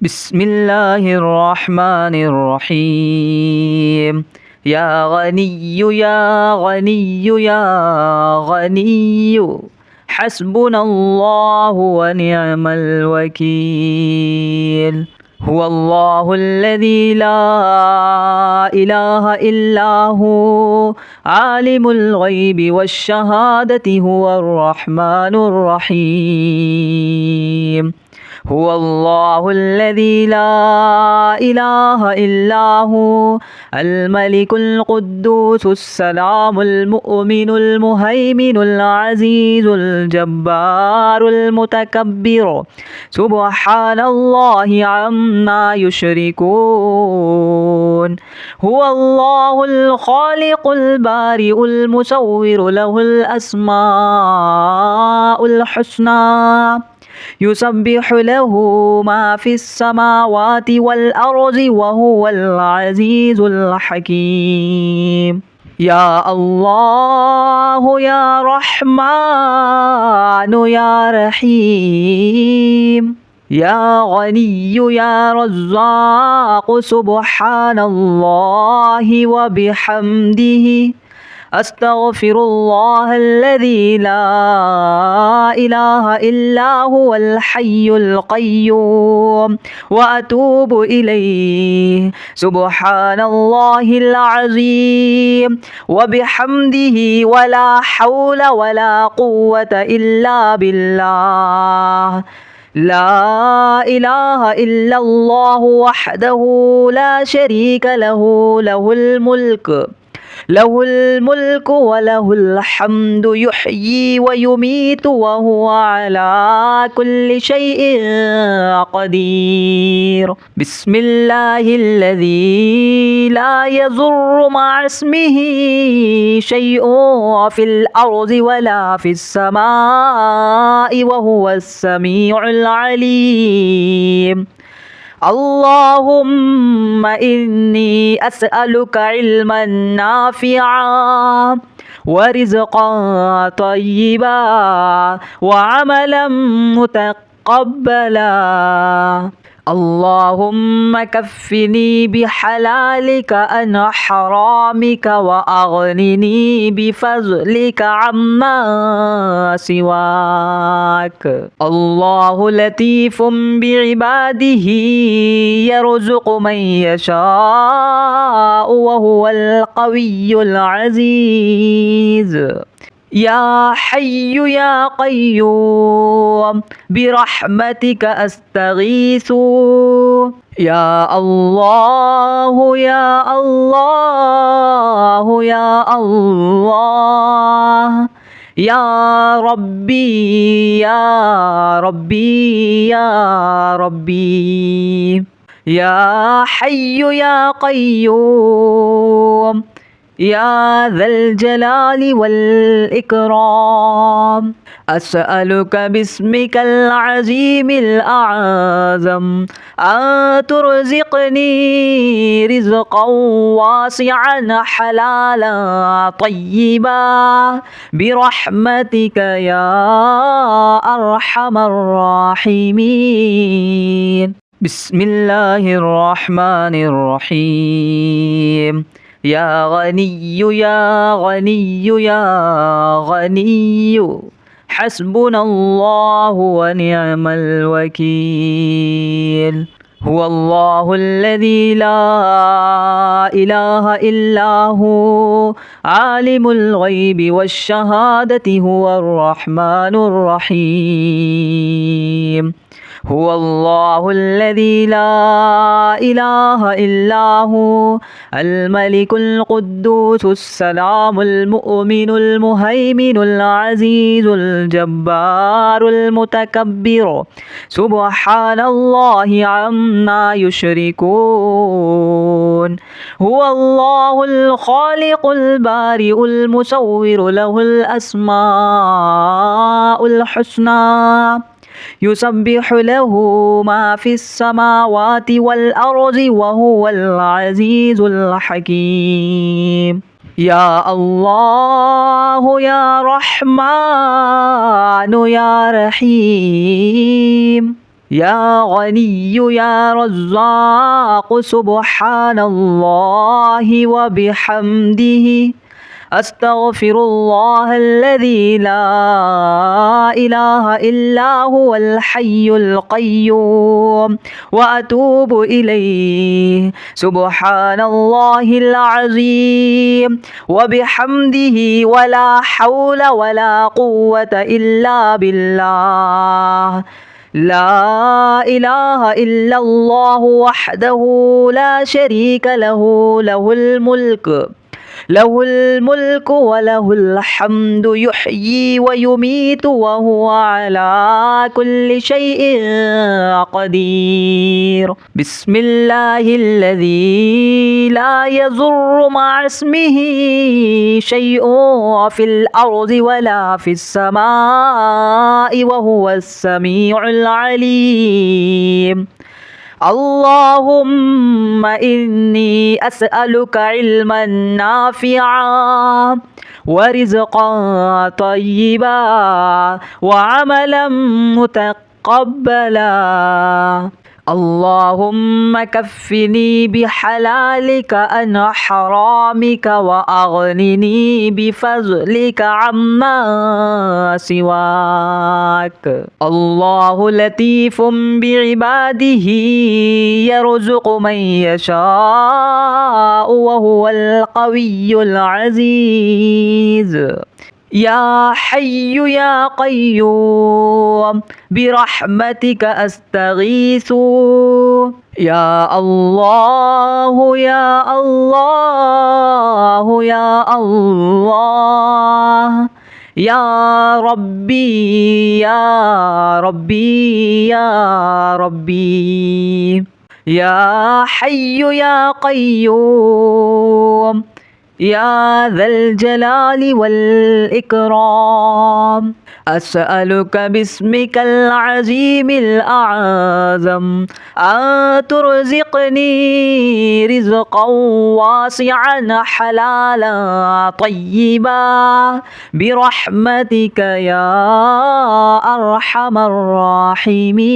بسم الله الرحمن الرحيم. يا غني يا غني يا غني، حسبنا الله ونعم الوكيل. هو الله الذي لا إله إلا هو، عالم الغيب والشهادة، هو الرحمن الرحيم. هو الله الذي لا إله إلا هو، الملك القدوس السلام المؤمن المهيمن العزيز الجبار المتكبر، سبحان الله عما يشركون. هو الله الخالق البارئ المصور، له الأسماء الحسنى، يسبح له ما في السماوات والأرض، وهو العزيز الحكيم. يا الله يا رحمن يا رحيم، يا غني يا رزاق، سبحان الله وبحمده، أستغفر الله الذي لا إله إلا هو الحي القيوم، وأتوب إليه. سبحان الله العظيم وبحمده، ولا حول ولا قوة إلا بالله. لا إله إلا الله وحده لا شريك له، له الملك وله الحمد، يحيي ويميت وهو على كل شيء قدير. بسم الله الذي لا يضر مع اسمه شيء في الأرض ولا في السماء، وهو السميع العليم. اللهم إني أسألك علما نافعا، ورزقا طيبا، وعملا متقبلا. اللهم كفني بحلالك عن حرامك، وأغنني بفضلك عما سواك. الله لطيف بعباده، يرزق من يشاء، وهو القوي العزيز. يا حي يا قيوم، برحمتك أستغيث. يا الله يا الله يا الله، يا ربي يا ربي يا ربي. يا حي يا قيوم، يا ذا الجلال والإكرام، أسألك باسمك العظيم الأعظم أن ترزقني رزقا واسعا حلالا طيبا، برحمتك يا أرحم الراحمين. بسم الله الرحمن الرحيم. يا غني يا غني يا غني، حسبنا الله ونعم الوكيل. هو الله الذي لا إله إلا هو، عالم الغيب والشهادة، هو الرحمن الرحيم. هو الله الذي لا إله إلا هو، الملك القدوس السلام المؤمن المهيمن العزيز الجبار المتكبر، سبحان الله عما يشركون. هو الله الخالق البارئ المصور، له الأسماء الحسنى، يسبح له ما في السماوات والأرض، وهو العزيز الحكيم. يا الله يا رحمن يا رحيم، يا غني يا رزاق سبحان الله وبحمده أستغفر الله الذي لا إله إلا هو الحي القيوم وأتوب إليه سبحان الله العظيم وبحمده ولا حول ولا قوة إلا بالله لا إله إلا الله وحده لا شريك له له الملك وله الحمد يحيي ويميت وهو على كل شيء قدير بسم الله الذي لا يضر مع اسمه شيء في الأرض ولا في السماء وهو السميع العليم اللهم إني أسألك علما نافعا ورزقا طيبا وعملا متقبلا اللهم كفني بحلالك عن حرامك وأغنني بفضلك عما سواك الله لطيف بعباده يرزق من يشاء وهو القوي العزيز يا حي يا قيوم برحمتك أستغيث يا الله يا الله يا الله يا ربي يا ربي يا ربي يا حي يا قيوم يا ذا الجلال والإكرام أسألك باسمك العظيم الأعظم أن ترزقني رزقا واسعا حلالا طيبا برحمتك يا أرحم الراحمين.